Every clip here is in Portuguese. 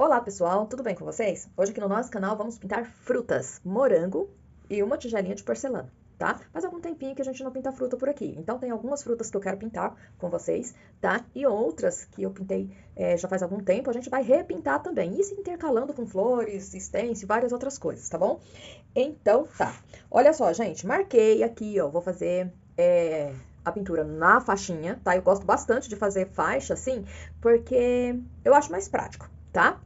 Olá pessoal, tudo bem com vocês? Hoje aqui no nosso canal vamos pintar frutas, morango e uma tigelinha de porcelana, tá? Faz algum tempinho que a gente não pinta fruta por aqui, então tem algumas frutas que eu quero pintar com vocês, tá? E outras que eu pintei já faz algum tempo, a gente vai repintar também, e se intercalando com flores, stencil, várias outras coisas, tá bom? Então tá, olha só gente, marquei aqui, ó, vou fazer a pintura na faixinha, tá? Eu gosto bastante de fazer faixa assim, porque eu acho mais prático, tá?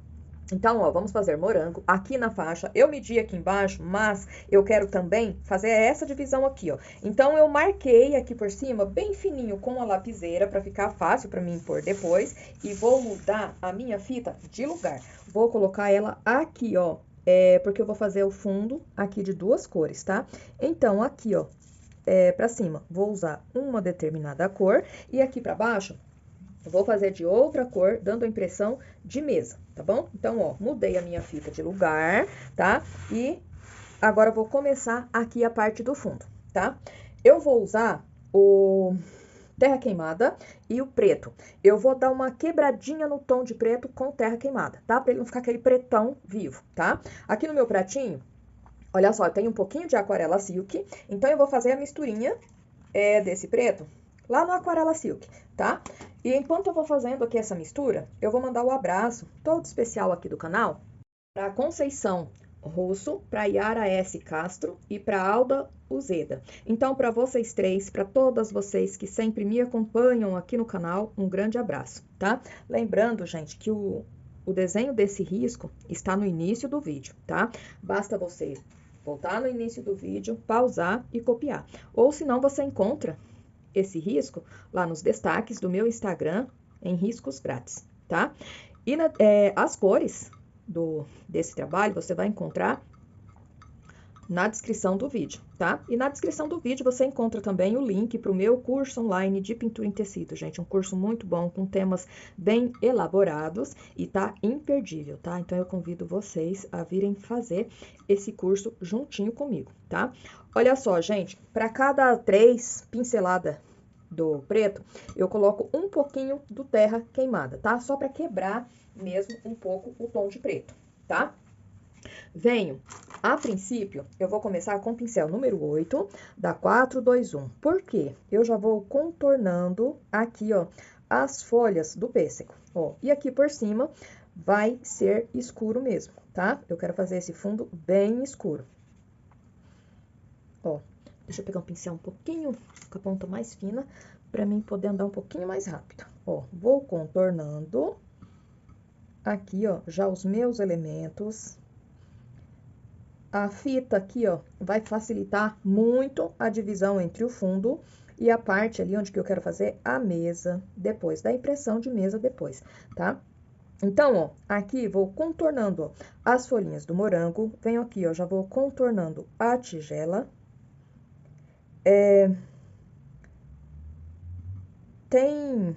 Então, ó, vamos fazer morango aqui na faixa. Eu medi aqui embaixo, mas eu quero também fazer essa divisão aqui, ó. Então, eu marquei aqui por cima, bem fininho, com a lapiseira, pra ficar fácil pra mim pôr depois. E vou mudar a minha fita de lugar. Vou colocar ela aqui, ó, porque eu vou fazer o fundo aqui de duas cores, tá? Então, aqui, ó, pra cima, vou usar uma determinada cor. E aqui pra baixo, vou fazer de outra cor, dando a impressão de mesa, tá bom? Então, ó, mudei a minha fita de lugar, tá? E agora eu vou começar aqui a parte do fundo, tá? Eu vou usar o terra queimada e o preto. Eu vou dar uma quebradinha no tom de preto com terra queimada, tá? Pra ele não ficar aquele pretão vivo, tá? Aqui no meu pratinho, olha só, eu tenho um pouquinho de aquarela silk, então eu vou fazer a misturinha desse preto lá no Aquarela Silk, tá? E enquanto eu vou fazendo aqui essa mistura, eu vou mandar o abraço todo especial aqui do canal para Conceição Russo, para Yara S. Castro e para Alda Uzeda. Então, para vocês três, para todas vocês que sempre me acompanham aqui no canal, um grande abraço, tá? Lembrando, gente, que o desenho desse risco está no início do vídeo, tá? Basta você voltar no início do vídeo, pausar e copiar. Ou senão você encontra esse risco lá nos destaques do meu Instagram, em riscos grátis, tá? E as cores desse trabalho você vai encontrar na descrição do vídeo, tá? E na descrição do vídeo você encontra também o link para o meu curso online de pintura em tecido, gente. Um curso muito bom, com temas bem elaborados e tá imperdível, tá? Então eu convido vocês a virem fazer esse curso juntinho comigo, tá? Olha só, gente, para cada 3 pinceladas do preto, eu coloco um pouquinho do terra queimada, tá? Só para quebrar mesmo um pouco o tom de preto, tá? Venho, a princípio, eu vou começar com o pincel número 8, da 421. Por quê? Eu já vou contornando aqui, ó, as folhas do pêssego, ó. E aqui por cima vai ser escuro mesmo, tá? Eu quero fazer esse fundo bem escuro. Ó, deixa eu pegar um pincel um pouquinho com a ponta mais fina, pra mim poder andar um pouquinho mais rápido. Ó, vou contornando aqui, ó, já os meus elementos. A fita aqui, ó, vai facilitar muito a divisão entre o fundo e a parte ali onde que eu quero fazer a mesa depois, da impressão de mesa depois, tá? Então, ó, aqui vou contornando, ó, as folhinhas do morango, venho aqui, ó, já vou contornando a tigela. Tem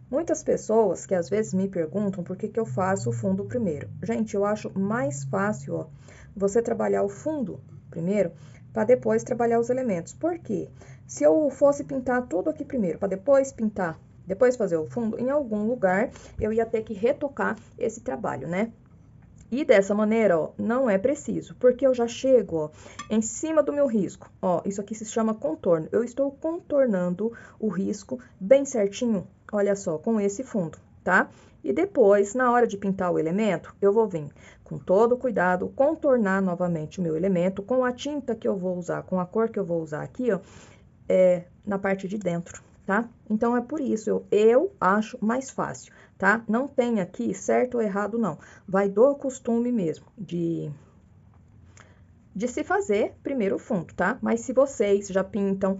muitas pessoas que às vezes me perguntam por que eu faço o fundo primeiro. Gente, eu acho mais fácil, ó, você trabalhar o fundo primeiro, para depois trabalhar os elementos. Por quê? Se eu fosse pintar tudo aqui primeiro, para depois pintar, depois fazer o fundo, em algum lugar eu ia ter que retocar esse trabalho, né? E dessa maneira, ó, não é preciso, porque eu já chego, ó, em cima do meu risco. Ó, isso aqui se chama contorno. Eu estou contornando o risco bem certinho, olha só, com esse fundo, tá? E depois, na hora de pintar o elemento, eu vou vir com todo cuidado, contornar novamente o meu elemento com a tinta que eu vou usar, com a cor que eu vou usar aqui, ó, na parte de dentro, tá? Então, é por isso, eu acho mais fácil, tá? Não tem aqui certo ou errado, não. Vai do costume mesmo de se fazer primeiro o fundo, tá? Mas se vocês já pintam,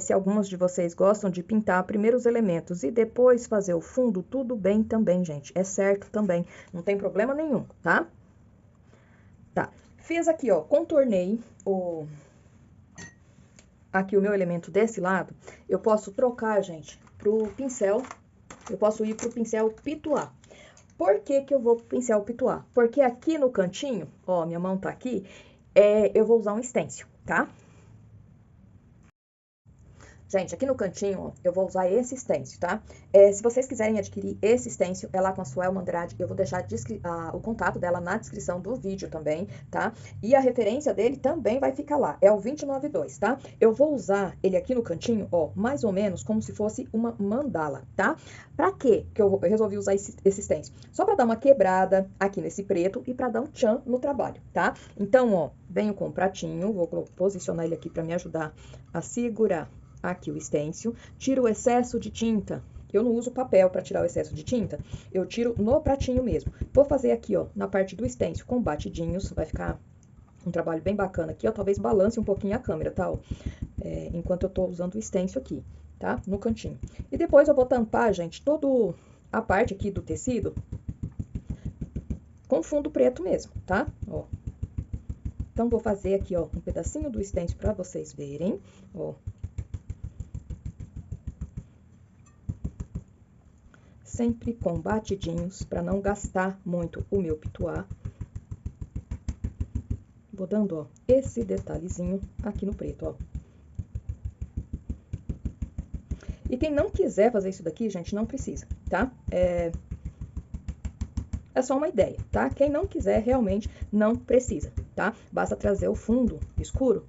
se algumas de vocês gostam de pintar primeiro os elementos e depois fazer o fundo, tudo bem também, gente. É certo também, não tem problema nenhum, tá? Tá, fiz aqui, ó, contornei aqui o meu elemento desse lado, eu posso trocar, gente, pro pincel, eu posso ir pro pincel pituá. Por que que eu vou pro pincel pituá? Porque aqui no cantinho, ó, minha mão tá aqui, eu vou usar um stencil, tá? Gente, aqui no cantinho, ó, eu vou usar esse stencil, tá? Se vocês quiserem adquirir esse stencil, é lá com a Suelma Andrade. Eu vou deixar o contato dela na descrição do vídeo também, tá? E a referência dele também vai ficar lá. É o 292, tá? Eu vou usar ele aqui no cantinho, ó, mais ou menos como se fosse uma mandala, tá? Pra quê que eu resolvi usar esse stencil? Só pra dar uma quebrada aqui nesse preto e pra dar um tchan no trabalho, tá? Então, ó, venho com o pratinho, vou posicionar ele aqui pra me ajudar a segurar aqui o stencil, tiro o excesso de tinta. Eu não uso papel para tirar o excesso de tinta, eu tiro no pratinho mesmo. Vou fazer aqui, ó, na parte do stencil com batidinhos, vai ficar um trabalho bem bacana aqui, ó. Talvez balance um pouquinho a câmera, tá? Ó, enquanto eu tô usando o stencil aqui, tá? No cantinho. E depois eu vou tampar, gente, toda a parte aqui do tecido com fundo preto mesmo, tá? Ó. Então, vou fazer aqui, ó, um pedacinho do stencil para vocês verem, ó. Sempre com batidinhos, para não gastar muito o meu pituá. Vou dando, ó, esse detalhezinho aqui no preto, ó. E quem não quiser fazer isso daqui, gente, não precisa, tá? É só uma ideia, tá? Quem não quiser, realmente não precisa, tá? Basta trazer o fundo escuro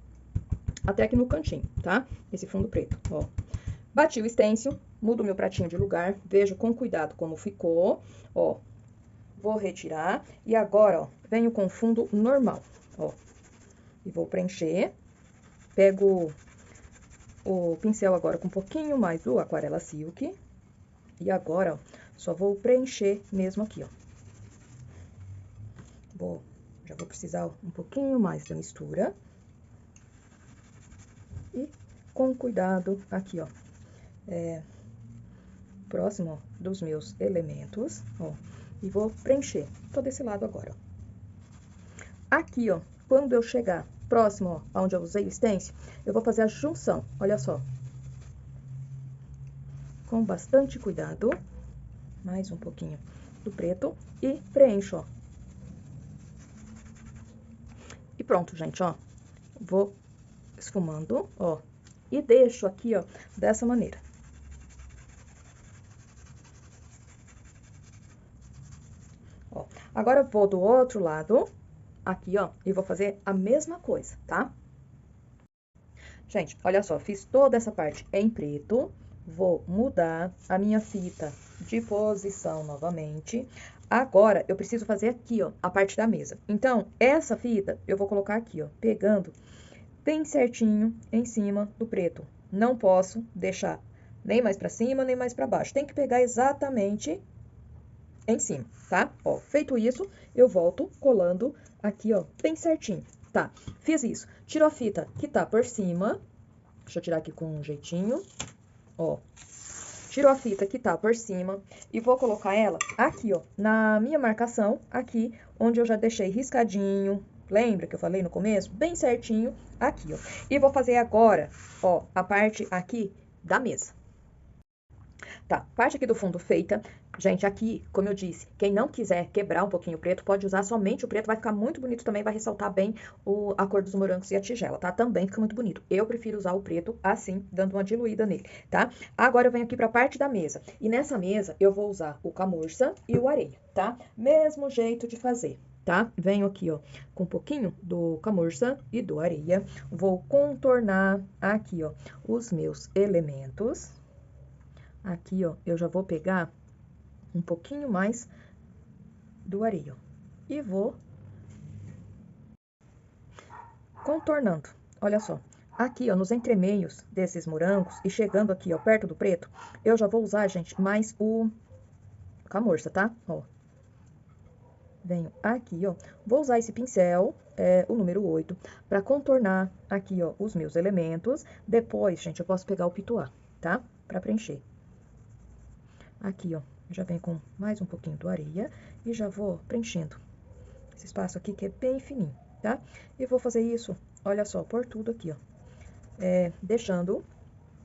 até aqui no cantinho, tá? Esse fundo preto, ó. Bati o stencil, mudo meu pratinho de lugar, vejo com cuidado como ficou, ó. Vou retirar e agora, ó, venho com fundo normal, ó. E vou preencher. Pego o pincel agora com um pouquinho mais do Aquarela Silk. E agora, ó, só vou preencher mesmo aqui, ó. Já vou precisar um pouquinho mais da mistura. E com cuidado aqui, ó. Próximo, ó, dos meus elementos, ó. E vou preencher todo esse lado agora, ó. Aqui, ó, quando eu chegar próximo, ó, onde eu usei o stencil, eu vou fazer a junção, olha só. Com bastante cuidado, mais um pouquinho do preto e preencho, ó. E pronto, gente, ó. Vou esfumando, ó, e deixo aqui, ó, dessa maneira. Ó, agora eu vou do outro lado, aqui, ó, e vou fazer a mesma coisa, tá? Gente, olha só, fiz toda essa parte em preto, vou mudar a minha fita de posição novamente. Agora, eu preciso fazer aqui, ó, a parte da mesa. Então, essa fita eu vou colocar aqui, ó, pegando bem certinho em cima do preto. Não posso deixar nem mais pra cima, nem mais pra baixo. Tem que pegar exatamente em cima, tá? Ó, feito isso, eu volto colando aqui, ó, bem certinho. Tá, fiz isso. Tiro a fita que tá por cima. Deixa eu tirar aqui com um jeitinho. Ó, tiro a fita que tá por cima e vou colocar ela aqui, ó, na minha marcação, aqui, onde eu já deixei riscadinho. Lembra que eu falei no começo? Bem certinho aqui, ó. E vou fazer agora, ó, a parte aqui da mesa. Tá, parte aqui do fundo feita. Gente, aqui, como eu disse, quem não quiser quebrar um pouquinho o preto, pode usar somente o preto, vai ficar muito bonito também, vai ressaltar bem a cor dos morangos e a tigela, tá? Também fica muito bonito. Eu prefiro usar o preto assim, dando uma diluída nele, tá? Agora eu venho aqui pra parte da mesa. E nessa mesa eu vou usar o camurça e o areia, tá? Mesmo jeito de fazer. Tá? Venho aqui, ó, com um pouquinho do camurça e do areia. Vou contornar aqui, ó, os meus elementos. Aqui, ó, eu já vou pegar um pouquinho mais do areia, ó, e vou contornando. Olha só, aqui, ó, nos entremeios desses morangos e chegando aqui, ó, perto do preto, eu já vou usar, gente, mais o camurça, tá? Ó. Venho aqui, ó, vou usar esse pincel, o número 8, pra contornar aqui, ó, os meus elementos. Depois, gente, eu posso pegar o pituá, tá? Pra preencher. Aqui, ó, já vem com mais um pouquinho do areia e já vou preenchendo esse espaço aqui que é bem fininho, tá? E vou fazer isso, olha só, por tudo aqui, ó, deixando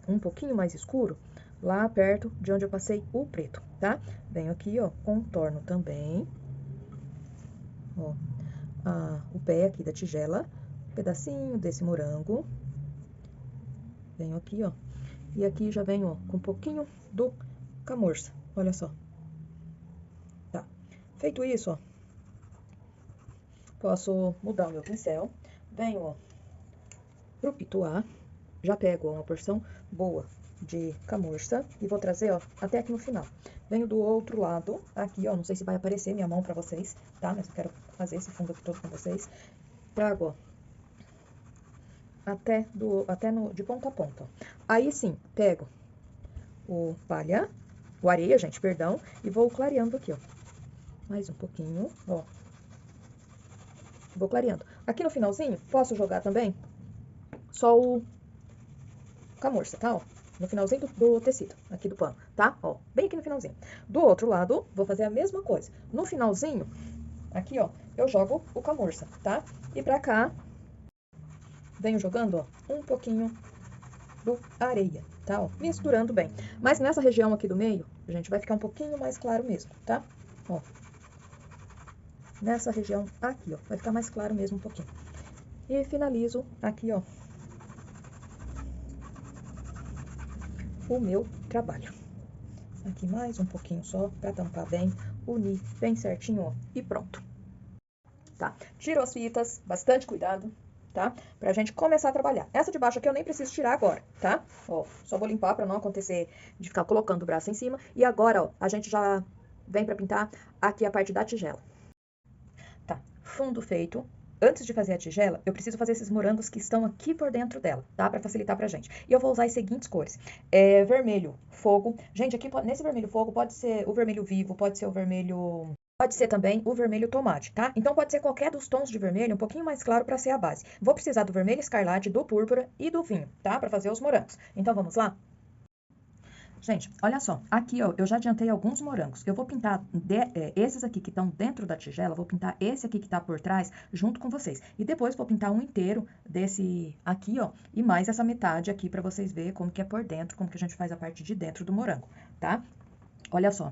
um pouquinho mais escuro lá perto de onde eu passei o preto, tá? Venho aqui, ó, contorno também, ó, o pé aqui da tigela, um pedacinho desse morango. Venho aqui, ó, E aqui já venho, ó, com um pouquinho do camurça, olha só. Tá, feito isso, ó, posso mudar o meu pincel, venho, ó, pro pituá, já pego, ó, uma porção boa de camurça e vou trazer, ó, até aqui no final. Venho do outro lado, aqui, ó, não sei se vai aparecer minha mão pra vocês, tá? Mas eu quero fazer esse fundo aqui todo com vocês. Trago, ó, de ponta a ponta, ó. Aí sim, pego o areia, gente, perdão, e vou clareando aqui, ó. Mais um pouquinho, ó. Vou clareando. Aqui no finalzinho, posso jogar também só o camurça, tá, ó? No finalzinho do tecido, aqui do pano, tá? Ó, bem aqui no finalzinho. Do outro lado, vou fazer a mesma coisa. No finalzinho, aqui, ó, eu jogo o camurça, tá? E pra cá, venho jogando, ó, um pouquinho do areia, tá? Ó, misturando bem. Mas nessa região aqui do meio, gente, vai ficar um pouquinho mais claro mesmo, tá? Ó. Nessa região aqui, ó, vai ficar mais claro mesmo um pouquinho. E finalizo aqui, ó, o meu trabalho. Aqui mais um pouquinho só, pra tampar bem, unir bem certinho, ó, e pronto. Tá? Tiro as fitas, bastante cuidado, tá? Pra gente começar a trabalhar. Essa de baixo aqui eu nem preciso tirar agora, tá? Ó, só vou limpar pra não acontecer de ficar colocando o braço em cima. E agora, ó, a gente já vem pra pintar aqui a parte da tigela. Tá, fundo feito. Antes de fazer a tigela, eu preciso fazer esses morangos que estão aqui por dentro dela, tá? Pra facilitar pra gente. E eu vou usar as seguintes cores. Vermelho, fogo. Gente, aqui nesse vermelho fogo pode ser o vermelho vivo, pode ser o vermelho... Pode ser também o vermelho tomate, tá? Então pode ser qualquer dos tons de vermelho, um pouquinho mais claro pra ser a base. Vou precisar do vermelho escarlate, do púrpura e do vinho, tá? Pra fazer os morangos. Então vamos lá? Gente, olha só, aqui ó, eu já adiantei alguns morangos. Eu vou pintar esses aqui que estão dentro da tigela, vou pintar esse aqui que tá por trás junto com vocês. E depois vou pintar um inteiro desse aqui, ó, e mais essa metade aqui pra vocês verem como que é por dentro, como que a gente faz a parte de dentro do morango, tá? Olha só,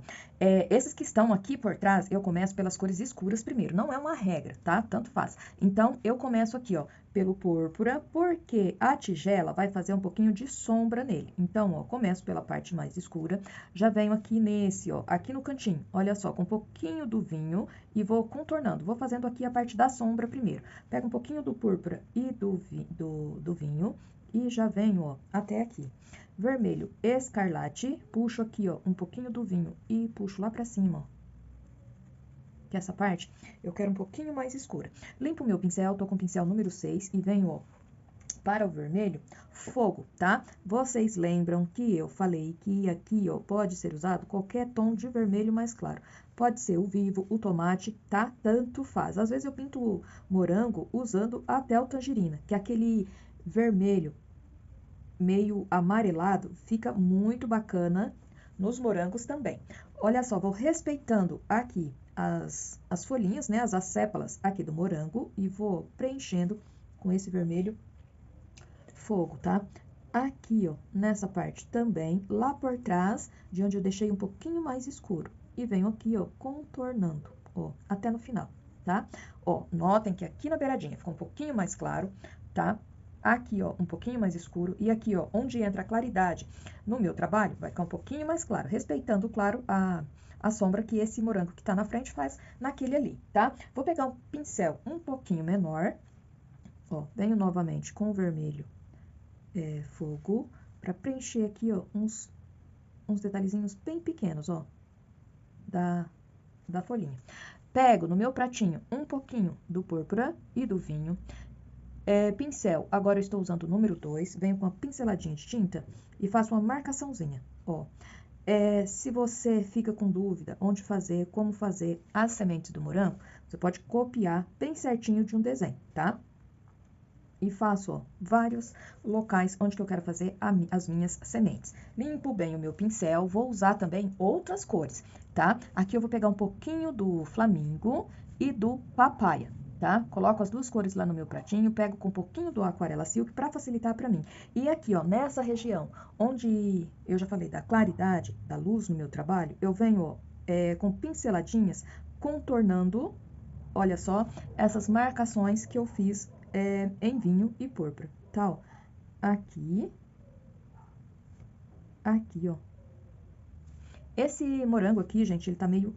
esses que estão aqui por trás, eu começo pelas cores escuras primeiro. Não é uma regra, tá? Tanto faz. Então, eu começo aqui, ó, pelo púrpura, porque a tigela vai fazer um pouquinho de sombra nele. Então, ó, começo pela parte mais escura, já venho aqui nesse, ó, aqui no cantinho, olha só, com um pouquinho do vinho e vou contornando. Vou fazendo aqui a parte da sombra primeiro. Pego um pouquinho do púrpura e do vinho e já venho, ó, até aqui. Vermelho escarlate, puxo aqui, ó, um pouquinho do vinho e puxo lá pra cima, ó. Que essa parte eu quero um pouquinho mais escura. Limpo o meu pincel, tô com o pincel número 6 e venho, ó, para o vermelho, fogo, tá? Vocês lembram que eu falei que aqui, ó, pode ser usado qualquer tom de vermelho mais claro. Pode ser o vivo, o tomate, tá? Tanto faz. Às vezes eu pinto o morango usando até o tangerina, que é aquele vermelho meio amarelado, fica muito bacana nos morangos também. Olha só, vou respeitando aqui as folhinhas, né, as sépalas aqui do morango e vou preenchendo com esse vermelho fogo, tá? Aqui, ó, nessa parte também, lá por trás, de onde eu deixei um pouquinho mais escuro. E venho aqui, ó, contornando, ó, até no final, tá? Ó, notem que aqui na beiradinha ficou um pouquinho mais claro, tá? Aqui, ó, um pouquinho mais escuro. E aqui, ó, onde entra a claridade no meu trabalho, vai ficar um pouquinho mais claro, respeitando, claro, a sombra que esse morango que tá na frente faz naquele ali, tá? Vou pegar um pincel um pouquinho menor, ó, venho novamente com o vermelho fogo, pra preencher aqui, ó, uns detalhezinhos bem pequenos, ó, da folhinha. Pego no meu pratinho um pouquinho do púrpura e do vinho. Pincel, agora eu estou usando o número 2, venho com uma pinceladinha de tinta e faço uma marcaçãozinha, ó. Se você fica com dúvida onde fazer, como fazer as sementes do morango, você pode copiar bem certinho de um desenho, tá? E faço, ó, vários locais onde que eu quero fazer as minhas sementes. Limpo bem o meu pincel, vou usar também outras cores, tá? Aqui eu vou pegar um pouquinho do flamingo e do papaya, tá? Coloco as duas cores lá no meu pratinho, pego com um pouquinho do aquarela silk para facilitar para mim. E aqui, ó, nessa região onde eu já falei da claridade, da luz no meu trabalho, eu venho, ó, com pinceladinhas contornando, olha só, essas marcações que eu fiz em vinho e púrpura, tá? Ó, aqui aqui, ó. Esse morango aqui, gente, ele tá meio,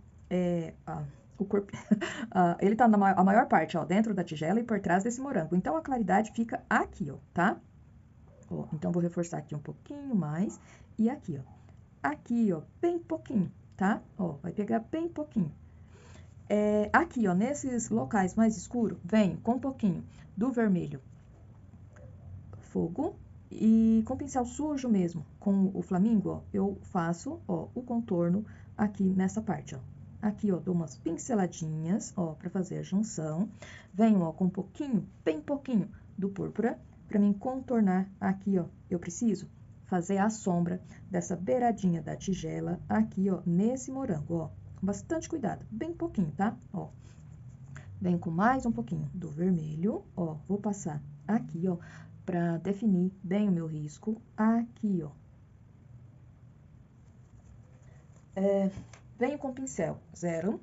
o corpo, ele tá a maior parte, ó, dentro da tigela e por trás desse morango. Então, a claridade fica aqui, ó, tá? Ó, então, vou reforçar aqui um pouquinho mais e aqui, ó. Aqui, ó, bem pouquinho, tá? Ó, vai pegar bem pouquinho. Aqui, ó, nesses locais mais escuros, vem com um pouquinho do vermelho fogo e com pincel sujo mesmo, com o flamingo, ó, eu faço, ó, o contorno aqui nessa parte, ó. Aqui, ó, dou umas pinceladinhas, ó, pra fazer a junção. Venho, ó, com um pouquinho, bem pouquinho do púrpura, pra mim contornar aqui, ó. Eu preciso fazer a sombra dessa beiradinha da tigela aqui, ó, nesse morango, ó. Com bastante cuidado, bem pouquinho, tá? Ó. Venho com mais um pouquinho do vermelho, ó. Vou passar aqui, ó, pra definir bem o meu risco aqui, ó. Venho com pincel 0.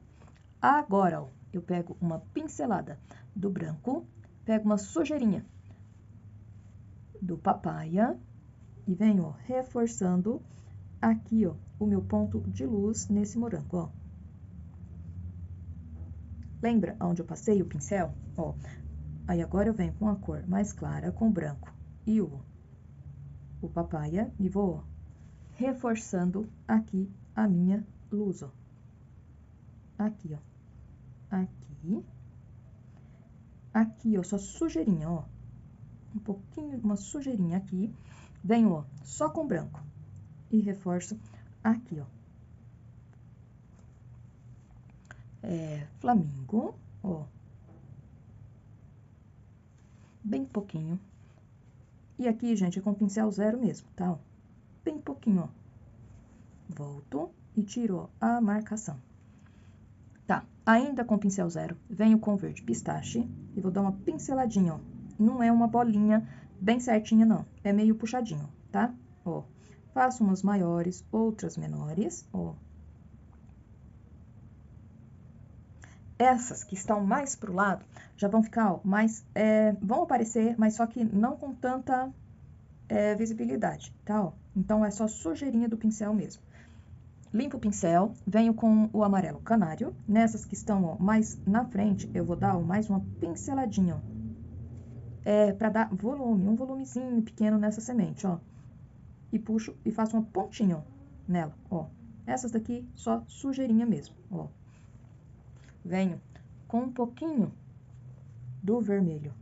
Agora, ó, eu pego uma pincelada do branco, pego uma sujeirinha do papaya e venho, ó, reforçando aqui, ó, o meu ponto de luz nesse morango, ó. Lembra onde eu passei o pincel? Ó, aí agora eu venho com a cor mais clara, com o branco e o papaya e vou, ó, reforçando aqui a minha luz, ó. Aqui, ó. Aqui. Aqui, ó, só sujeirinha, ó. Um pouquinho, uma sujeirinha aqui. Venho, ó, só com branco. E reforço aqui, ó. Flamingo, ó. Bem pouquinho. E aqui, gente, é com pincel 0 mesmo, tá? Ó. Bem pouquinho, ó. Volto e tiro, ó, a marcação. Tá, ainda com pincel 0, venho com verde pistache e vou dar uma pinceladinha, ó. Não é uma bolinha bem certinha, não. É meio puxadinho, tá? Ó, faço umas maiores, outras menores, ó. Essas que estão mais pro lado já vão ficar, ó, mais, vão aparecer, mas só que não com tanta visibilidade, tá? Ó. Então, é só sujeirinha do pincel mesmo. Limpo o pincel, venho com o amarelo canário. Nessas que estão, ó, mais na frente, eu vou dar, ó, mais uma pinceladinha, ó. Pra dar volume, um volumezinho pequeno nessa semente, ó. E puxo e faço uma pontinha, ó, nela, ó. Essas daqui, só sujeirinha mesmo, ó. Venho com um pouquinho do vermelho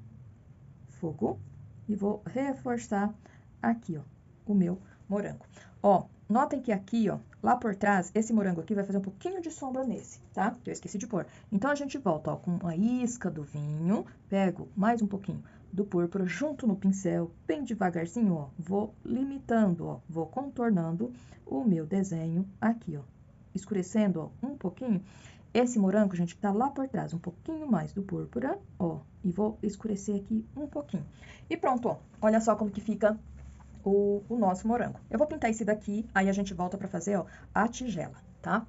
fogo e vou reforçar aqui, ó, o meu morango. Ó, notem que aqui, ó, lá por trás, esse morango aqui vai fazer um pouquinho de sombra nesse, tá? Eu esqueci de pôr. Então, a gente volta, ó, com a isca do vinho, pego mais um pouquinho do púrpura junto no pincel, bem devagarzinho, ó, vou limitando, ó, vou contornando o meu desenho aqui, ó, escurecendo, ó, um pouquinho. Esse morango, gente, tá lá por trás, um pouquinho mais do púrpura, ó, e vou escurecer aqui um pouquinho. E pronto, ó, olha só como que fica o nosso morango. Eu vou pintar esse daqui, aí a gente volta pra fazer, ó, a tigela, tá?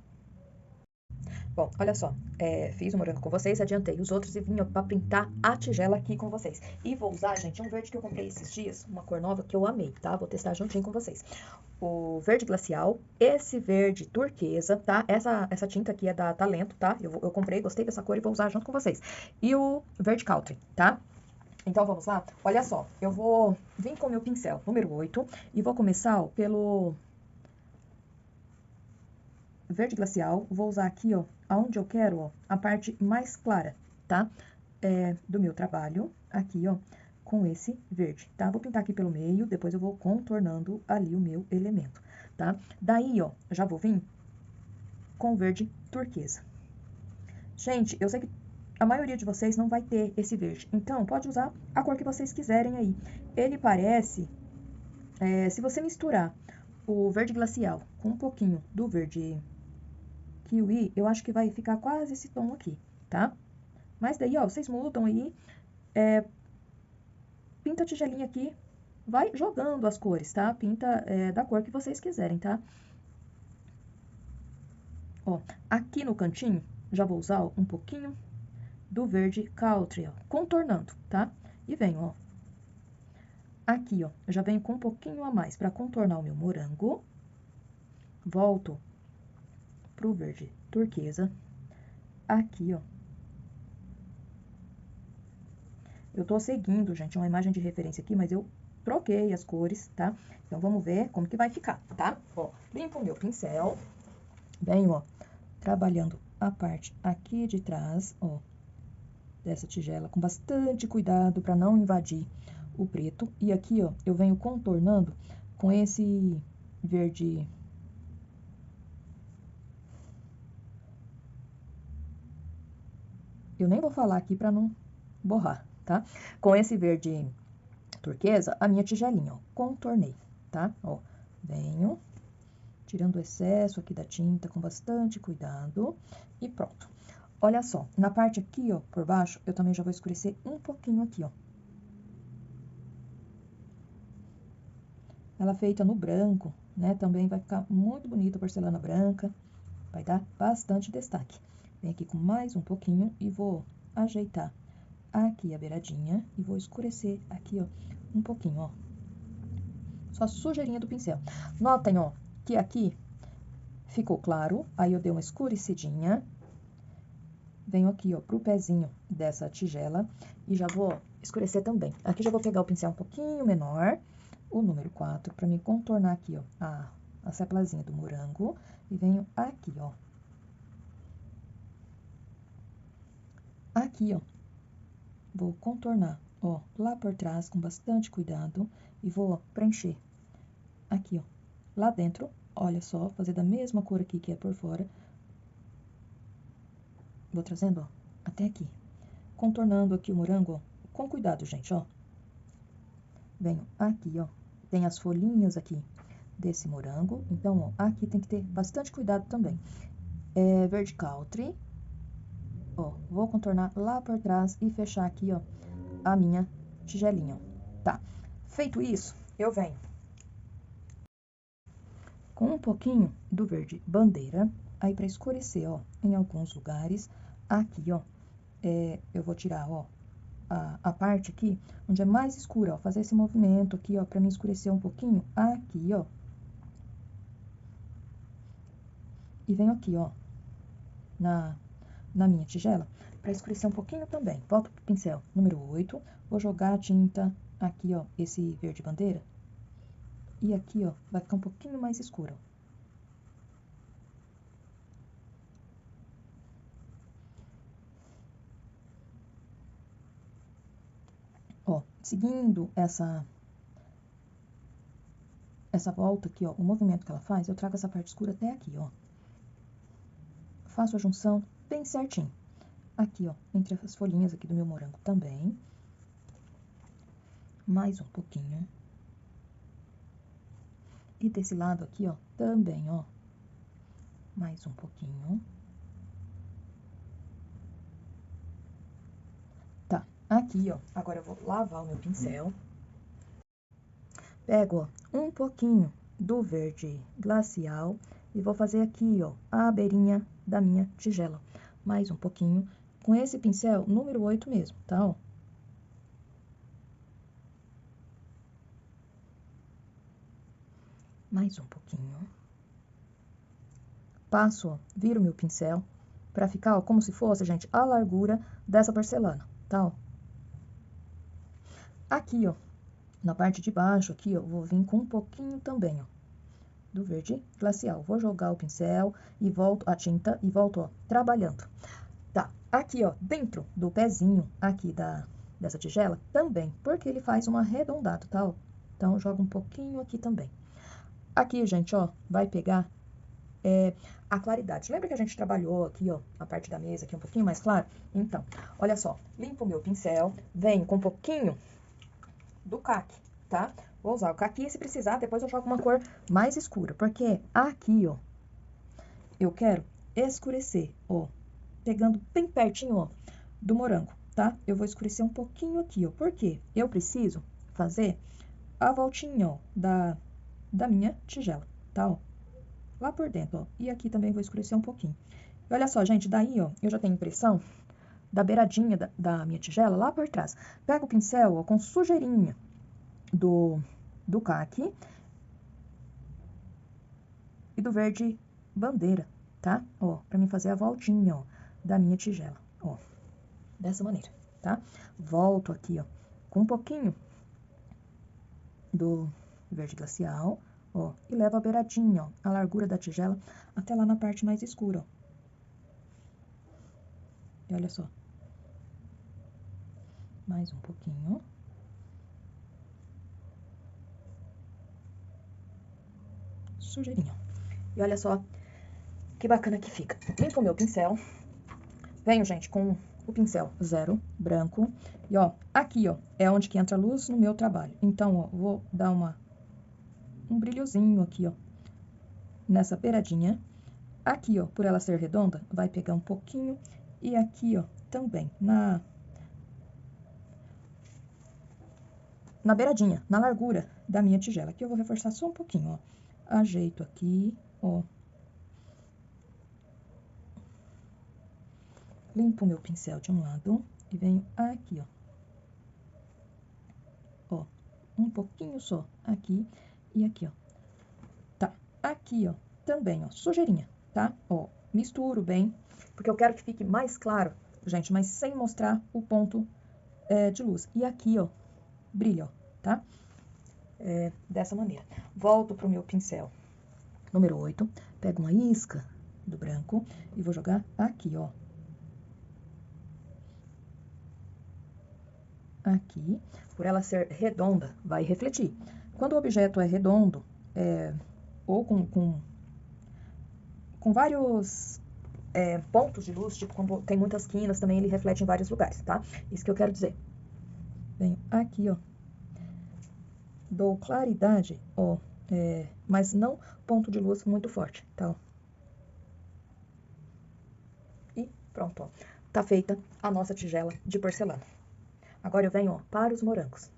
Bom, olha só, fiz o morango com vocês, adiantei os outros e vim, ó, pra pintar a tigela aqui com vocês. E vou usar, gente, um verde que eu comprei esses dias, uma cor nova que eu amei, tá? Vou testar juntinho com vocês. O verde glacial, esse verde turquesa, tá? Essa tinta aqui é da Talento, tá? Eu comprei, gostei dessa cor e vou usar junto com vocês. E o verde country, tá? Então, vamos lá? Olha só, eu vou vir com o meu pincel número 8 e vou começar, ó, pelo verde glacial. Vou usar aqui, ó, aonde eu quero, ó, a parte mais clara, tá? Do meu trabalho, aqui, ó, com esse verde, tá? Vou pintar aqui pelo meio, depois eu vou contornando ali o meu elemento, tá? Daí, ó, já vou vir com o verde turquesa. Gente, eu sei que a maioria de vocês não vai ter esse verde, então pode usar a cor que vocês quiserem aí. Ele parece, se você misturar o verde glacial com um pouquinho do verde kiwi, eu acho que vai ficar quase esse tom aqui, tá? Mas daí, ó, vocês mudam aí, pinta a tigelinha aqui, vai jogando as cores, tá? Pinta da cor que vocês quiserem, tá? Ó, aqui no cantinho, já vou usar, ó, um pouquinho do verde country, ó, contornando, tá? E venho, ó, aqui, ó, eu já venho com um pouquinho a mais pra contornar o meu morango, volto pro verde turquesa, aqui, ó. Eu tô seguindo, gente, uma imagem de referência aqui, mas eu troquei as cores, tá? Então, vamos ver como que vai ficar, tá? Ó, limpo o meu pincel, venho, ó, trabalhando a parte aqui de trás, ó, dessa tigela, com bastante cuidado para não invadir o preto. E aqui, ó, eu venho contornando com esse verde... Eu nem vou falar aqui para não borrar, tá? Com esse verde turquesa, a minha tigelinha, ó, contornei, tá? Ó, venho tirando o excesso aqui da tinta com bastante cuidado e pronto. Olha só, na parte aqui, ó, por baixo, eu também já vou escurecer um pouquinho aqui, ó. Ela feita no branco, né? Também vai ficar muito bonita a porcelana branca, vai dar bastante destaque. Vem aqui com mais um pouquinho e vou ajeitar aqui a beiradinha e vou escurecer aqui, ó, um pouquinho, ó. Só sujeirinha do pincel. Notem, ó, que aqui ficou claro, aí eu dei uma escurecidinha. Venho aqui, ó, pro pezinho dessa tigela e já vou escurecer também. Aqui já vou pegar o pincel um pouquinho menor, o número 4, pra me contornar aqui, ó, a seplazinha do morango. E venho aqui, ó. Aqui, ó, vou contornar, ó, lá por trás com bastante cuidado e vou, ó, preencher aqui, ó, lá dentro, olha só, fazer da mesma cor aqui que é por fora. Vou trazendo, ó, até aqui, contornando aqui o morango, ó, com cuidado, gente, ó. Venho aqui, ó, tem as folhinhas aqui desse morango, então, ó, aqui tem que ter bastante cuidado também. É verde country, ó, vou contornar lá por trás e fechar aqui, ó, a minha tigelinha, tá? Feito isso, eu venho com um pouquinho do verde bandeira, aí pra escurecer, ó, em alguns lugares, aqui, ó, eu vou tirar, ó, a parte aqui, onde é mais escura, ó, fazer esse movimento aqui, ó, pra me escurecer um pouquinho, aqui, ó. E venho aqui, ó, na minha tigela, pra escurecer um pouquinho também. Volto pro pincel número 8, vou jogar a tinta aqui, ó, esse verde bandeira. E aqui, ó, vai ficar um pouquinho mais escuro, ó. Ó, seguindo essa volta aqui, ó, o movimento que ela faz, eu trago essa parte escura até aqui, ó. Faço a junção bem certinho. Aqui, ó, entre as folhinhas aqui do meu morango também. Mais um pouquinho. E desse lado aqui, ó, também, ó. Mais um pouquinho. Tá, aqui, ó, agora eu vou lavar o meu pincel. Pego, ó, um pouquinho do verde glacial e vou fazer aqui, ó, a beirinha da minha tigela. Mais um pouquinho, com esse pincel número 8 mesmo, tá, ó. Mais um pouquinho. Passo, ó, viro meu pincel pra ficar, ó, como se fosse, gente, a largura dessa porcelana, tá, ó. Aqui, ó, na parte de baixo, aqui, ó, vou vir com um pouquinho também, ó, do verde glacial. Vou jogar o pincel e volto a tinta e volto, ó, trabalhando. Tá, aqui, ó, dentro do pezinho aqui dessa tigela também, porque ele faz um arredondado, tá, ó. Então, eu jogo um pouquinho aqui também. Aqui, gente, ó, vai pegar a claridade. Lembra que a gente trabalhou aqui, ó, a parte da mesa aqui um pouquinho mais claro? Então, olha só, limpo o meu pincel, venho com um pouquinho do caqui, tá? Vou usar o caqui e se precisar, depois eu jogo uma cor mais escura, porque aqui, ó, eu quero escurecer, ó, pegando bem pertinho, ó, do morango, tá? Eu vou escurecer um pouquinho aqui, ó, porque eu preciso fazer a voltinha, ó, da minha tigela, tá, ó? Lá por dentro, ó, e aqui também vou escurecer um pouquinho. E olha só, gente, daí, ó, eu já tenho impressão da beiradinha da minha tigela lá por trás. Pego o pincel, ó, com sujeirinha do caqui. e do verde bandeira, tá? Ó, pra mim fazer a voltinha, ó, da minha tigela, ó, dessa maneira, tá? Volto aqui, ó, com um pouquinho do verde glacial, ó, e levo a beiradinha, ó, a largura da tigela até lá na parte mais escura, ó. E olha só. Mais um pouquinho. Sujeirinha. E olha só que bacana que fica. Limpo o meu pincel. Venho, gente, com o pincel 0, branco. E, ó, aqui, ó, é onde que entra a luz no meu trabalho. Então, ó, vou dar um brilhozinho aqui, ó, nessa beiradinha. Aqui, ó, por ela ser redonda, vai pegar um pouquinho. E aqui, ó, também, na beiradinha, na largura da minha tigela. Aqui eu vou reforçar só um pouquinho, ó. Ajeito aqui, ó. Limpo o meu pincel de um lado e venho aqui, ó. Ó, um pouquinho só aqui e aqui, ó. Tá, aqui, ó, também, ó, sujeirinha, tá? Ó, misturo bem, porque eu quero que fique mais claro, gente, mas sem mostrar o ponto de luz. E aqui, ó, brilha, ó, tá? Dessa maneira. Volto pro meu pincel número 8, pego uma isca do branco e vou jogar aqui, ó. Aqui, por ela ser redonda, vai refletir. Quando o objeto é redondo, ou com vários pontos de luz, tipo quando tem muitas quinas, também ele reflete em vários lugares, tá? Isso que eu quero dizer. Venho aqui, ó. Dou claridade, ó, mas não ponto de luz muito forte, tá? E pronto, ó. Tá feita a nossa tigela de porcelana. Agora eu venho, ó, para os morangos.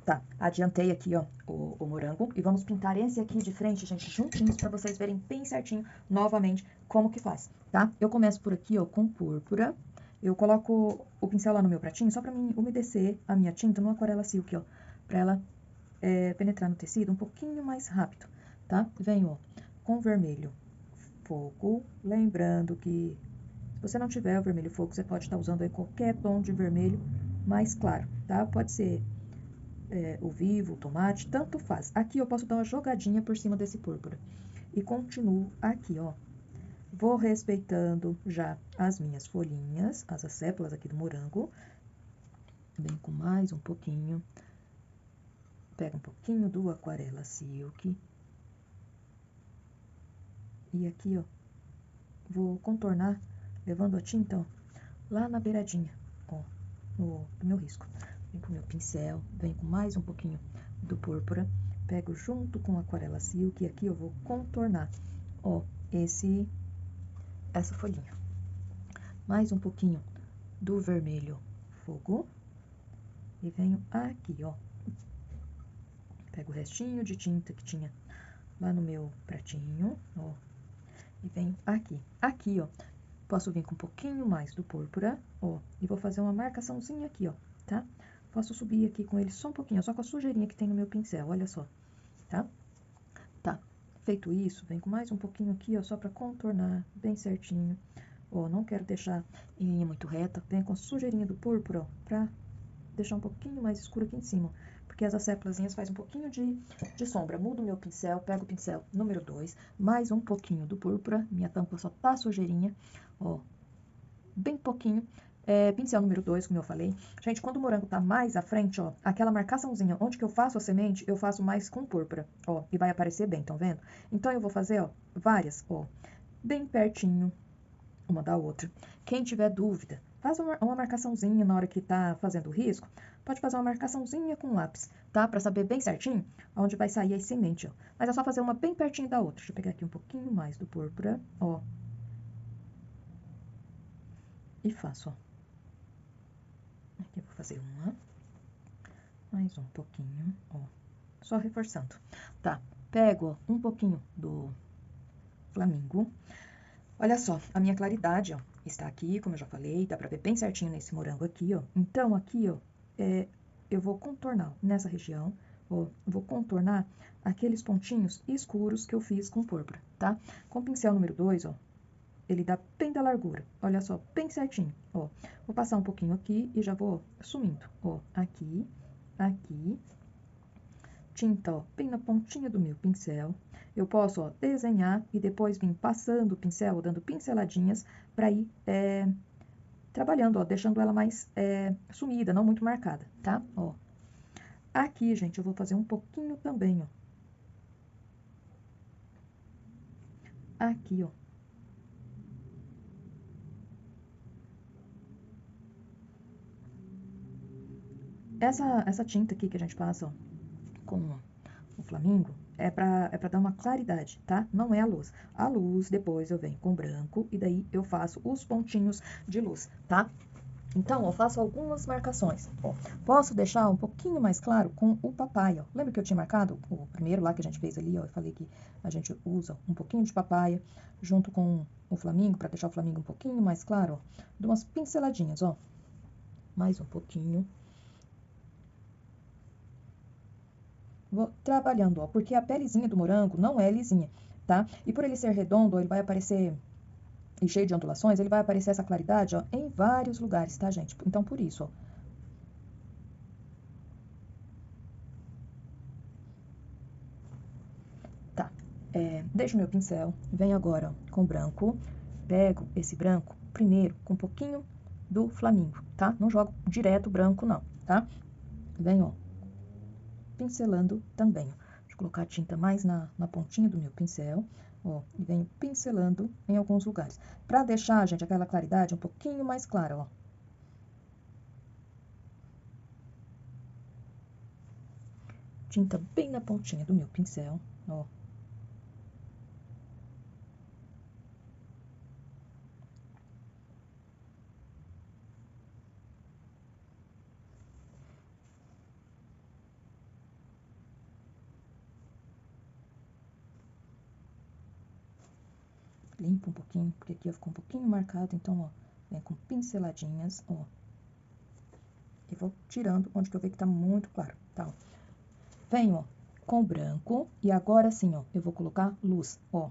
Tá, adiantei aqui, ó, o morango e vamos pintar esse aqui de frente, gente, juntinhos, pra vocês verem bem certinho, novamente, como que faz, tá? Eu começo por aqui, ó, com púrpura. Eu coloco o pincel lá no meu pratinho, só pra mim umedecer a minha tinta no aquarela silk, ó, pra ela penetrar no tecido um pouquinho mais rápido, tá? Venho, ó, com vermelho fogo, lembrando que se você não tiver o vermelho fogo, você pode estar usando aí qualquer tom de vermelho mais claro, tá? Pode ser o vivo, o tomate, tanto faz. Aqui eu posso dar uma jogadinha por cima desse púrpura. E continuo aqui, ó. Vou respeitando já as minhas folhinhas, as acépolas aqui do morango. Venho com mais um pouquinho. Pego um pouquinho do aquarela silk. E aqui, ó, vou contornar, levando a tinta, ó, lá na beiradinha, ó, do meu risco. Vem com o meu pincel, venho com mais um pouquinho do púrpura, pego junto com a aquarela silk e aqui eu vou contornar, ó, essa folhinha. Mais um pouquinho do vermelho fogo e venho aqui, ó. Pego o restinho de tinta que tinha lá no meu pratinho, ó, e venho aqui. Aqui, ó, posso vir com um pouquinho mais do púrpura, ó, e vou fazer uma marcaçãozinha aqui, ó, tá? Posso subir aqui com ele só um pouquinho, só com a sujeirinha que tem no meu pincel, olha só, tá? Tá, feito isso, vem com mais um pouquinho aqui, ó, só pra contornar bem certinho. Ó, não quero deixar em linha muito reta, vem com a sujeirinha do púrpura, ó, pra deixar um pouquinho mais escuro aqui em cima, porque as acéplazinhas faz um pouquinho de sombra. Mudo o meu pincel, pego o pincel número 2, mais um pouquinho do púrpura, minha tampa só tá sujeirinha, ó, bem pouquinho. Pincel número 2, como eu falei. Gente, quando o morango tá mais à frente, ó, aquela marcaçãozinha onde que eu faço a semente, eu faço mais com púrpura, ó, e vai aparecer bem, estão vendo? Então, eu vou fazer, ó, várias, ó, bem pertinho uma da outra. Quem tiver dúvida, faz uma marcaçãozinha na hora que tá fazendo o risco, pode fazer uma marcaçãozinha com lápis, tá? Pra saber bem certinho onde vai sair a semente, ó. Mas é só fazer uma bem pertinho da outra. Deixa eu pegar aqui um pouquinho mais do púrpura, ó. E faço, ó. Aqui eu vou fazer uma. Mais um pouquinho, ó. Só reforçando. Tá, pego, ó, um pouquinho do flamingo. Olha só, a minha claridade, ó, está aqui, como eu já falei, dá pra ver bem certinho nesse morango aqui, ó. Então, aqui, ó, eu vou contornar nessa região ó, vou contornar aqueles pontinhos escuros que eu fiz com púrpura, tá? Com o pincel número 2, ó, ele dá bem da largura, olha só, bem certinho, ó. Vou passar um pouquinho aqui e já vou sumindo, ó, aqui, aqui. Tinta, ó, bem na pontinha do meu pincel. Eu posso, ó, desenhar e depois vir passando o pincel, dando pinceladinhas para ir trabalhando, ó, deixando ela mais sumida, não muito marcada, tá? Ó. Aqui, gente, eu vou fazer um pouquinho também, ó. Aqui, ó. Essa tinta aqui que a gente passa, ó, com o flamingo, é pra dar uma claridade, tá? Não é a luz. A luz, depois eu venho com branco e daí eu faço os pontinhos de luz, tá? Então, eu faço algumas marcações. Ó, posso deixar um pouquinho mais claro com o papaya. Ó. Lembra que eu tinha marcado o primeiro lá que a gente fez ali? Ó, eu falei que a gente usa um pouquinho de papaya junto com o flamingo, para deixar o flamingo um pouquinho mais claro. Ó. Dou umas pinceladinhas, ó. Mais um pouquinho. Vou trabalhando, ó, porque a pelezinha do morango não é lisinha, tá? E por ele ser redondo, ele vai aparecer e cheio de ondulações, ele vai aparecer essa claridade, ó, em vários lugares, tá, gente? Então, por isso, ó. Tá, deixo meu pincel, venho agora, ó, com branco, pego esse branco primeiro com um pouquinho do flamingo, tá? Não jogo direto branco, não, tá? Venho, ó, pincelando também, ó. Deixa eu colocar a tinta mais na pontinha do meu pincel, ó, e venho pincelando em alguns lugares. Pra deixar, gente, aquela claridade um pouquinho mais clara, ó. Tinta bem na pontinha do meu pincel, ó. Limpo um pouquinho, porque aqui ficou um pouquinho marcado, então, ó, vem com pinceladinhas, ó. E vou tirando onde que eu ver que tá muito claro, tá, ó. Venho, ó, com branco, e agora sim, ó, eu vou colocar luz, ó.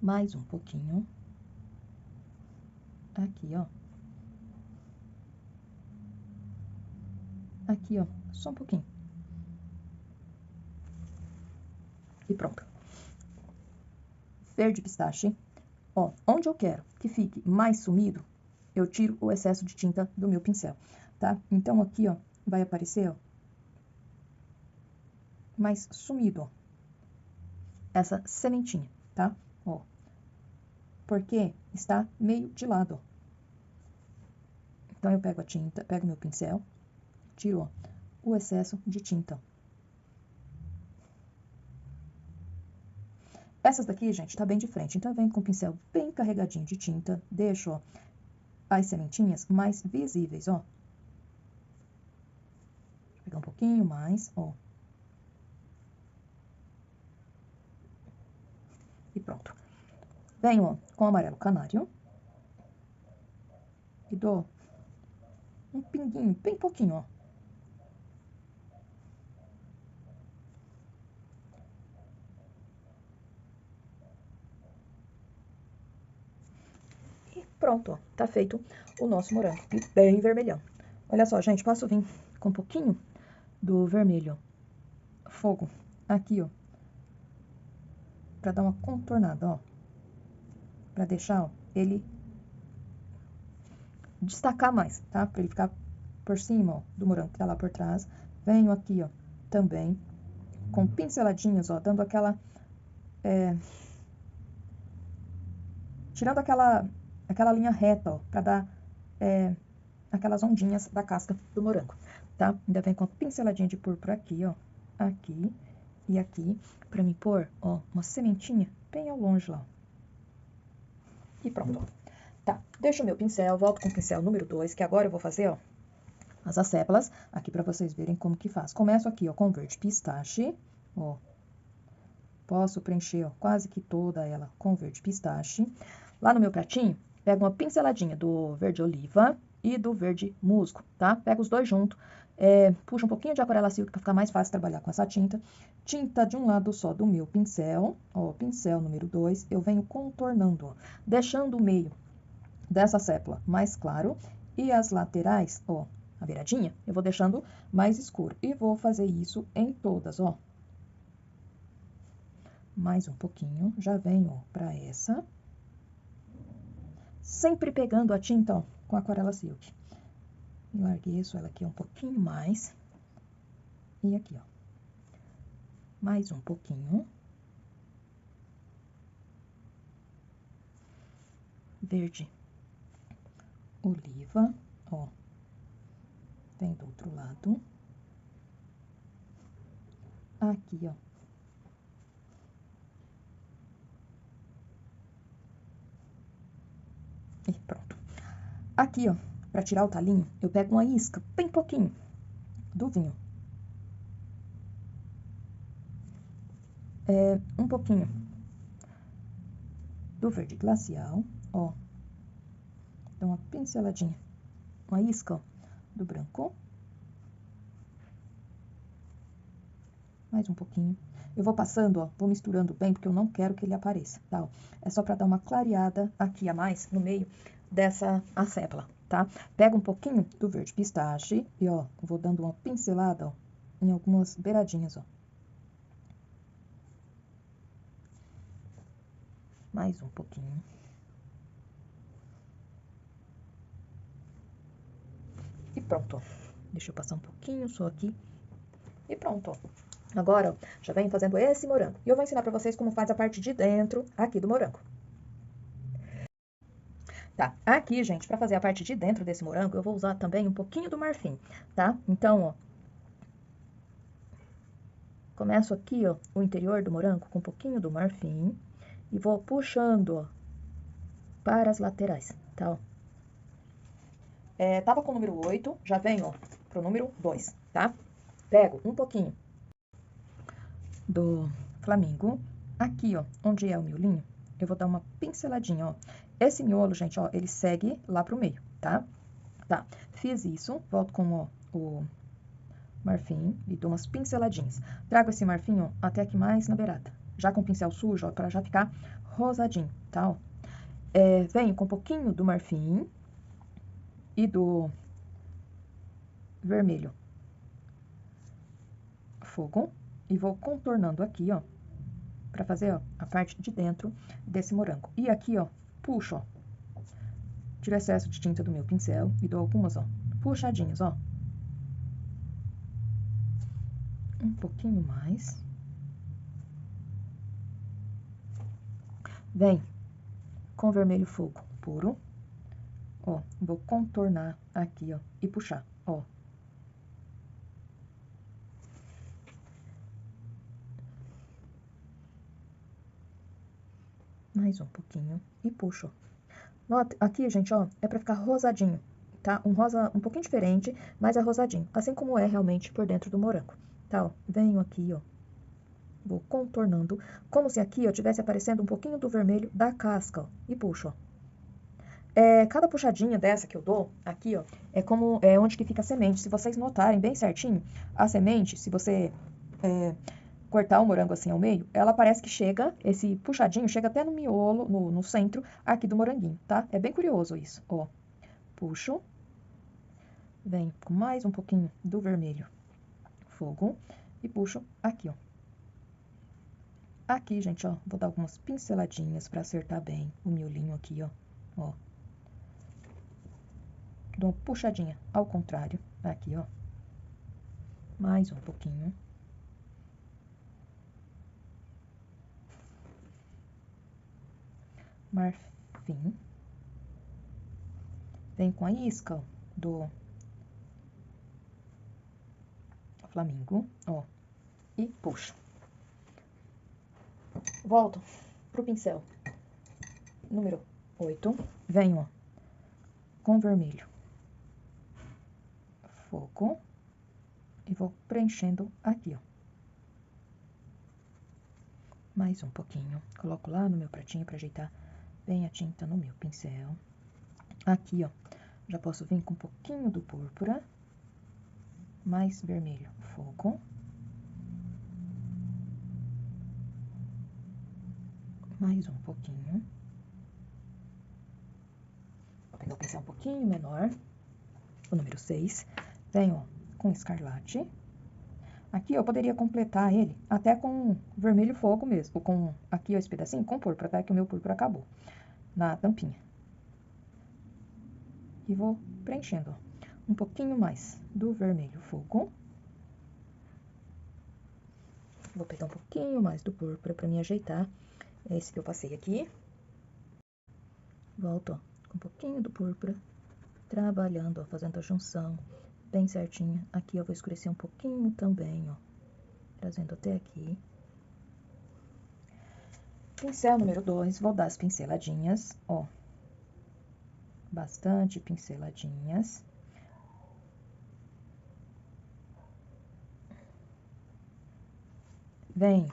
Mais um pouquinho. Aqui, ó. Aqui, ó, só um pouquinho. E pronto. Verde pistache. Ó, onde eu quero que fique mais sumido, eu tiro o excesso de tinta do meu pincel, tá? Então, aqui, ó, vai aparecer, ó, mais sumido, ó, essa sementinha, tá? Ó, porque está meio de lado, ó. Então, eu pego a tinta, pego meu pincel, tiro, ó, o excesso de tinta. Essas daqui, gente, tá bem de frente, então eu venho com o pincel bem carregadinho de tinta, deixo, ó, as sementinhas mais visíveis, ó. Vou pegar um pouquinho mais, ó. E pronto. Venho, ó, com o amarelo canário. E dou um pinguinho, bem pouquinho, ó. E pronto, ó. Tá feito o nosso morango. E bem vermelhão. Olha só, gente, posso vir com um pouquinho do vermelho fogo aqui, ó. Pra dar uma contornada, ó. Pra deixar, ó, ele destacar mais, tá? Pra ele ficar por cima, ó, do morango que tá lá por trás. Venho aqui, ó, também com pinceladinhas, ó, dando aquela... tirando aquela linha reta, ó, pra dar aquelas ondinhas da casca do morango, tá? Ainda vem com a pinceladinha de púrpura aqui, ó, aqui e aqui, pra me pôr, ó, uma sementinha bem ao longe lá. E pronto, ó. Tá, deixo o meu pincel, volto com o pincel número 2, que agora eu vou fazer, ó, as acépalas, aqui pra vocês verem como que faz. Começo aqui, ó, com verde pistache, ó. posso preencher, ó, quase que toda ela com verde pistache. Lá no meu pratinho, pego uma pinceladinha do verde oliva e do verde musgo, tá? Pego os dois juntos, puxo um pouquinho de aquarela silk para ficar mais fácil trabalhar com essa tinta. Tinta de um lado só do meu pincel, ó, pincel número 2, eu venho contornando, ó, deixando o meio dessa sépala mais claro e as laterais, ó, a beiradinha, eu vou deixando mais escuro. E vou fazer isso em todas, ó. Mais um pouquinho, já venho para essa. Sempre pegando a tinta, ó, com aquarela silk. Largueço ela aqui um pouquinho mais. E aqui, ó. Mais um pouquinho. Verde oliva, ó. Vem do outro lado. Aqui, ó. E pronto. Aqui, ó, para tirar o talinho, eu pego uma isca, bem pouquinho, do vinho. Um pouquinho do verde glacial, ó. Dá uma pinceladinha, uma isca, ó, do branco. Mais um pouquinho. Eu vou passando, ó, vou misturando bem, porque eu não quero que ele apareça, tá? Ó. É só pra dar uma clareada aqui a mais no meio dessa sépala, tá? Pega um pouquinho do verde pistache e, ó, vou dando uma pincelada, ó, em algumas beiradinhas, ó. Mais um pouquinho. E pronto, ó. Deixa eu passar um pouquinho só aqui. E pronto, ó. Agora, ó, já venho fazendo esse morango. E eu vou ensinar pra vocês como faz a parte de dentro aqui do morango. Tá, aqui, gente, pra fazer a parte de dentro desse morango, eu vou usar também um pouquinho do marfim, tá? Então, ó, começo aqui, ó, o interior do morango com um pouquinho do marfim e vou puxando, ó, para as laterais, tá? Ó. Tava com o número 8, já venho, ó, pro número 2, tá? Pego um pouquinho do flamingo, aqui, ó, onde é o miolinho, eu vou dar uma pinceladinha, ó. Esse miolo, gente, ó, ele segue lá pro meio, tá? Tá, fiz isso, volto com, ó, o marfim e dou umas pinceladinhas. Trago esse marfim, ó, até aqui mais na beirada. Já com o pincel sujo, ó, pra já ficar rosadinho, tá? Ó. Venho com um pouquinho do marfim e do vermelho fogo e vou contornando aqui, ó, pra fazer, ó, a parte de dentro desse morango. E aqui, ó, puxo, ó, tiro o excesso de tinta do meu pincel e dou algumas, ó, puxadinhas, ó. Um pouquinho mais. Vem com vermelho fogo puro, ó, vou contornar aqui, ó, e puxar, ó. Mais um pouquinho e puxo. Nota, aqui, gente, ó, é pra ficar rosadinho, tá? Um rosa um pouquinho diferente, mas é rosadinho, assim como é realmente por dentro do morango, tá? Ó, venho aqui, ó, vou contornando, como se aqui, ó, tivesse aparecendo um pouquinho do vermelho da casca, ó, e puxo, ó. Cada puxadinha dessa que eu dou, aqui, ó, é como, onde que fica a semente. Se vocês notarem bem certinho, a semente, se você cortar o morango assim ao meio, ela parece que chega, esse puxadinho chega até no miolo, no centro aqui do moranguinho, tá? É bem curioso isso, ó. Puxo, venho com mais um pouquinho do vermelho fogo e puxo aqui, ó. Aqui, gente, ó, vou dar algumas pinceladinhas pra acertar bem o miolinho aqui, ó. Ó. Dou uma puxadinha ao contrário, aqui, ó. Mais um pouquinho. Marfim. Vem com a isca, ó, do flamingo, ó, e puxo. Volto pro pincel número 8, venho, ó, com vermelho fogo e vou preenchendo aqui, ó. Mais um pouquinho. Coloco lá no meu pratinho para ajeitar bem a tinta no meu pincel. Aqui, ó, já posso vir com um pouquinho do púrpura, mais vermelho fogo. Mais um pouquinho. Vou pegar o pincel um pouquinho menor, o número 6. Venho, ó, com escarlate. Aqui eu poderia completar ele até com vermelho fogo mesmo, com aqui ó, esse pedacinho com púrpura, tá? Que o meu púrpura acabou na tampinha. E vou preenchendo, ó, um pouquinho mais do vermelho fogo. Vou pegar um pouquinho mais do púrpura para me ajeitar. Esse que eu passei aqui. Volto, ó, com um pouquinho do púrpura, trabalhando, ó, fazendo a junção bem certinha. Aqui eu vou escurecer um pouquinho também, ó, trazendo até aqui. Pincel número 2, vou dar as pinceladinhas, ó, bastante pinceladinhas. Vem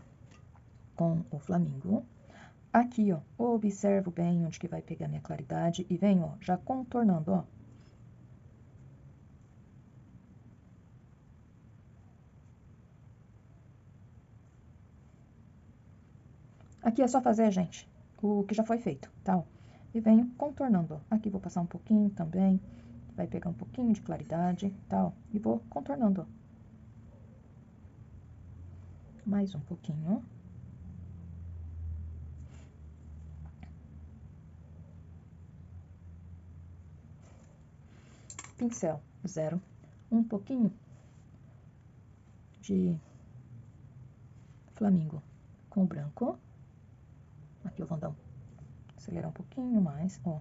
com o flamingo. Aqui, ó, observo bem onde que vai pegar minha claridade e venho, ó, já contornando, ó. Aqui é só fazer, gente, o que já foi feito, tá? Ó. E venho contornando, ó. Aqui vou passar um pouquinho também, vai pegar um pouquinho de claridade, tá? Ó. E vou contornando, ó. Mais um pouquinho. Pincel 0, um pouquinho de flamingo com branco. Aqui eu vou dar acelerar um pouquinho mais, ó.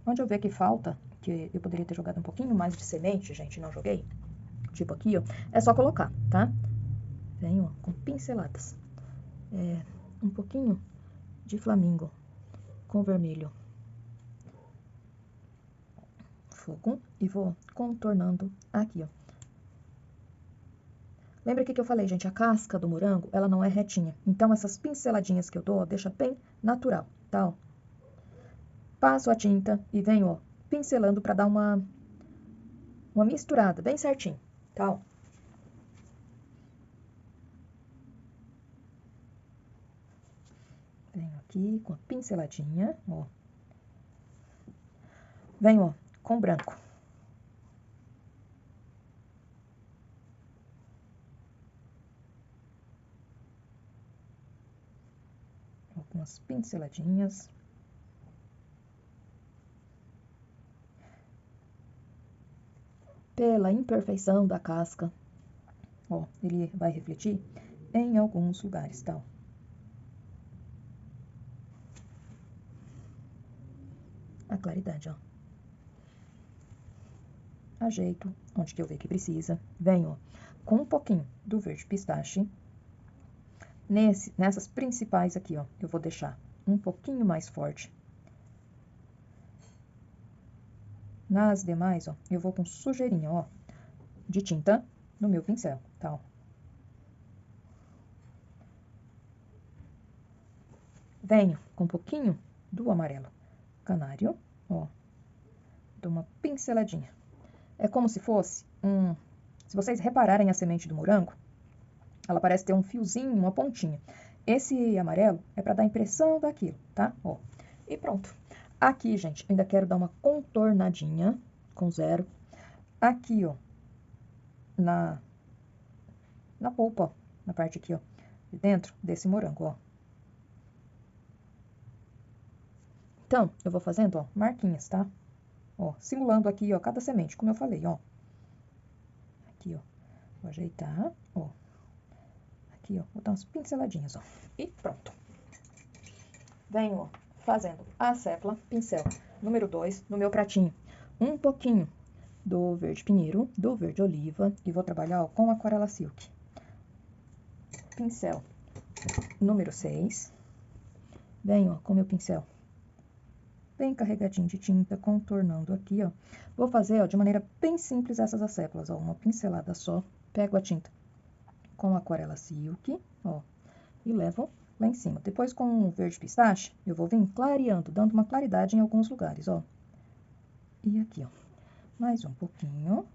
Onde eu ver que falta, que eu poderia ter jogado um pouquinho mais de semente, gente, não joguei. Tipo aqui, ó, é só colocar, tá? Venho, ó, com pinceladas. Um pouquinho de flamingo com vermelho fogo e vou contornando aqui, ó. Lembra que eu falei, gente, a casca do morango, ela não é retinha. Então, essas pinceladinhas que eu dou, ó, deixa bem natural, tá? Ó. Passo a tinta e venho, ó, pincelando pra dar uma misturada bem certinho, tá? Ó. Venho aqui com a pinceladinha, ó. Venho, ó, com branco. Algumas pinceladinhas. Pela imperfeição da casca, ó, ele vai refletir em alguns lugares, tá? Ó. A claridade, ó. Ajeito onde que eu ver que precisa. Venho, ó, com um pouquinho do verde pistache. Nessas principais aqui, ó, eu vou deixar um pouquinho mais forte. Nas demais, ó, eu vou com sujeirinha, ó, de tinta no meu pincel, tá? Ó. Venho com um pouquinho do amarelo canário, ó, dou uma pinceladinha. É como se fosse se vocês repararem a semente do morango, ela parece ter um fiozinho, uma pontinha. Esse amarelo é para dar a impressão daquilo, tá? Ó. E pronto. Aqui, gente, eu ainda quero dar uma contornadinha com 0. Aqui, ó, na polpa, ó, na parte aqui, ó, de dentro desse morango, ó. Então, eu vou fazendo, ó, marquinhas, tá? Ó, simulando aqui, ó, cada semente, como eu falei, ó. Aqui, ó, vou ajeitar, ó. Aqui, ó, vou dar umas pinceladinhas, ó. E pronto. Venho, ó, fazendo a sépala, pincel número 2, no meu pratinho. Um pouquinho do verde pinheiro, do verde oliva, e vou trabalhar, ó, com aquarela silk. Pincel número 6. Venho, ó, com meu pincel bem carregadinho de tinta, contornando aqui, ó. Vou fazer, ó, de maneira bem simples essas asséculas, ó, uma pincelada só. Pego a tinta com aquarela silk, ó, e levo lá em cima. Depois, com o verde pistache, eu vou vir clareando, dando uma claridade em alguns lugares, ó. E aqui, ó, mais um pouquinho.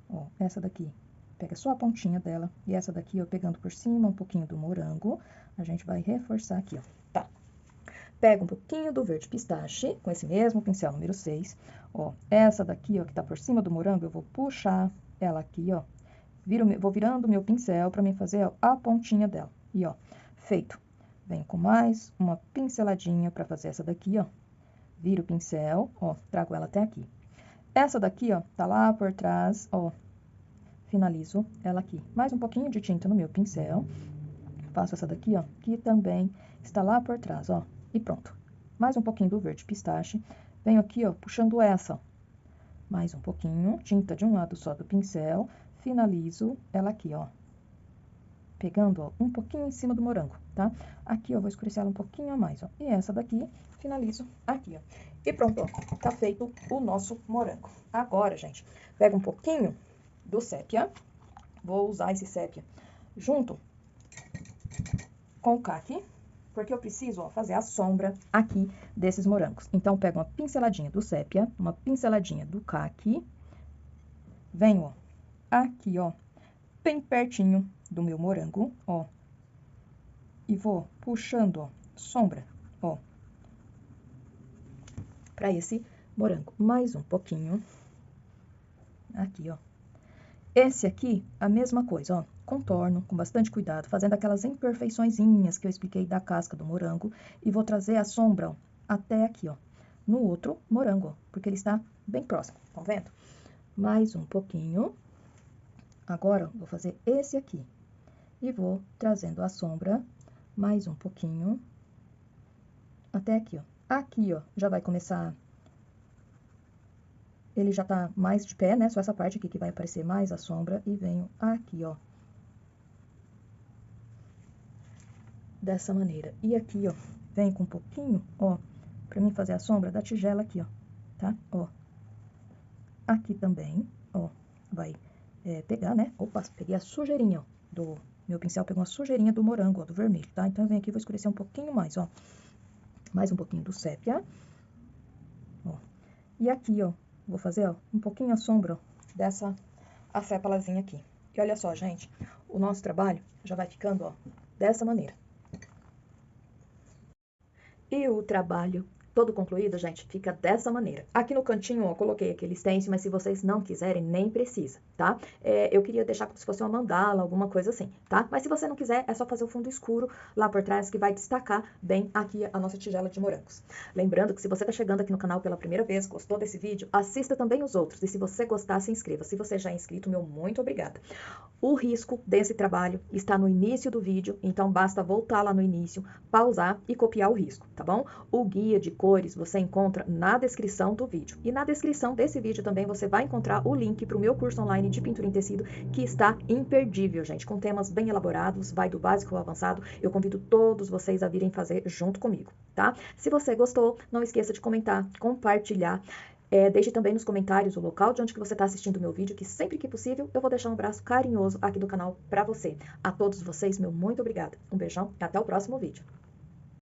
Ó, essa daqui, pega só a pontinha dela. E essa daqui, eu pegando por cima um pouquinho do morango, a gente vai reforçar aqui, ó. Tá. Pego um pouquinho do verde pistache, com esse mesmo pincel número 6. Ó, essa daqui, ó, que tá por cima do morango, eu vou puxar ela aqui, ó. Vou virando o meu pincel pra mim fazer, ó, a pontinha dela. E, ó, feito. Venho com mais uma pinceladinha pra fazer essa daqui, ó. Viro o pincel, ó, trago ela até aqui. Essa daqui, ó, tá lá por trás, ó. Finalizo ela aqui. Mais um pouquinho de tinta no meu pincel. Faço essa daqui, ó, que também está lá por trás, ó. E pronto. Mais um pouquinho do verde pistache. Venho aqui, ó, puxando essa, ó. Mais um pouquinho, tinta de um lado só do pincel. Finalizo ela aqui, ó. Pegando, ó, um pouquinho em cima do morango, tá? Aqui eu vou escurecer ela um pouquinho a mais, ó. E essa daqui, finalizo aqui, ó. E pronto, ó. Tá feito o nosso morango. Agora, gente, pega um pouquinho do sépia. Vou usar esse sépia junto com o caqui, porque eu preciso, ó, fazer a sombra aqui desses morangos. Então, pego uma pinceladinha do sépia, uma pinceladinha do caqui. Venho, ó, aqui, ó, bem pertinho do meu morango, ó. E vou puxando, ó, sombra, ó, pra esse morango. Mais um pouquinho. Aqui, ó. Esse aqui, a mesma coisa, ó. Contorno com bastante cuidado, fazendo aquelas imperfeiçõezinhas que eu expliquei da casca do morango. E vou trazer a sombra, ó, até aqui, ó, no outro morango, ó, porque ele está bem próximo, tá vendo? Mais um pouquinho. Agora, vou fazer esse aqui. E vou trazendo a sombra, mais um pouquinho, até aqui, ó. Aqui, ó, já vai começar... Ele já tá mais de pé, né? Só essa parte aqui que vai aparecer mais a sombra. E venho aqui, ó. Dessa maneira. E aqui, ó, vem com um pouquinho, ó, pra mim fazer a sombra da tigela aqui, ó, tá? Ó. Aqui também, ó, vai pegar, né? Opa, peguei a sujeirinha, ó, do... Meu pincel pegou uma sujeirinha do morango, ó, do vermelho, tá? Então, eu venho aqui e vou escurecer um pouquinho mais, ó. Mais um pouquinho do sépia. Ó. E aqui, ó, vou fazer, ó, um pouquinho a sombra, ó, dessa acépalazinha aqui. E olha só, gente, o nosso trabalho já vai ficando, ó, dessa maneira. E o trabalho todo concluído, gente, fica dessa maneira. Aqui no cantinho, ó, coloquei aquele stencil, mas se vocês não quiserem, nem precisa, tá? Eu queria deixar como se fosse uma mandala, alguma coisa assim, tá? Mas se você não quiser, é só fazer o fundo escuro lá por trás, que vai destacar bem aqui a nossa tigela de morangos. Lembrando que se você tá chegando aqui no canal pela primeira vez, gostou desse vídeo, assista também os outros. E se você gostar, se inscreva. Se você já é inscrito, meu muito obrigada. O risco desse trabalho está no início do vídeo, então basta voltar lá no início, pausar e copiar o risco, tá bom? O guia de cores você encontra na descrição do vídeo. E na descrição desse vídeo também você vai encontrar o link para o meu curso online de pintura em tecido, que está imperdível, gente, com temas bem elaborados, vai do básico ao avançado. Eu convido todos vocês a virem fazer junto comigo, tá? Se você gostou, não esqueça de comentar, compartilhar. Deixe também nos comentários o local de onde que você está assistindo o meu vídeo, que sempre que possível eu vou deixar um abraço carinhoso aqui do canal para você. A todos vocês, meu muito obrigada. Um beijão e até o próximo vídeo.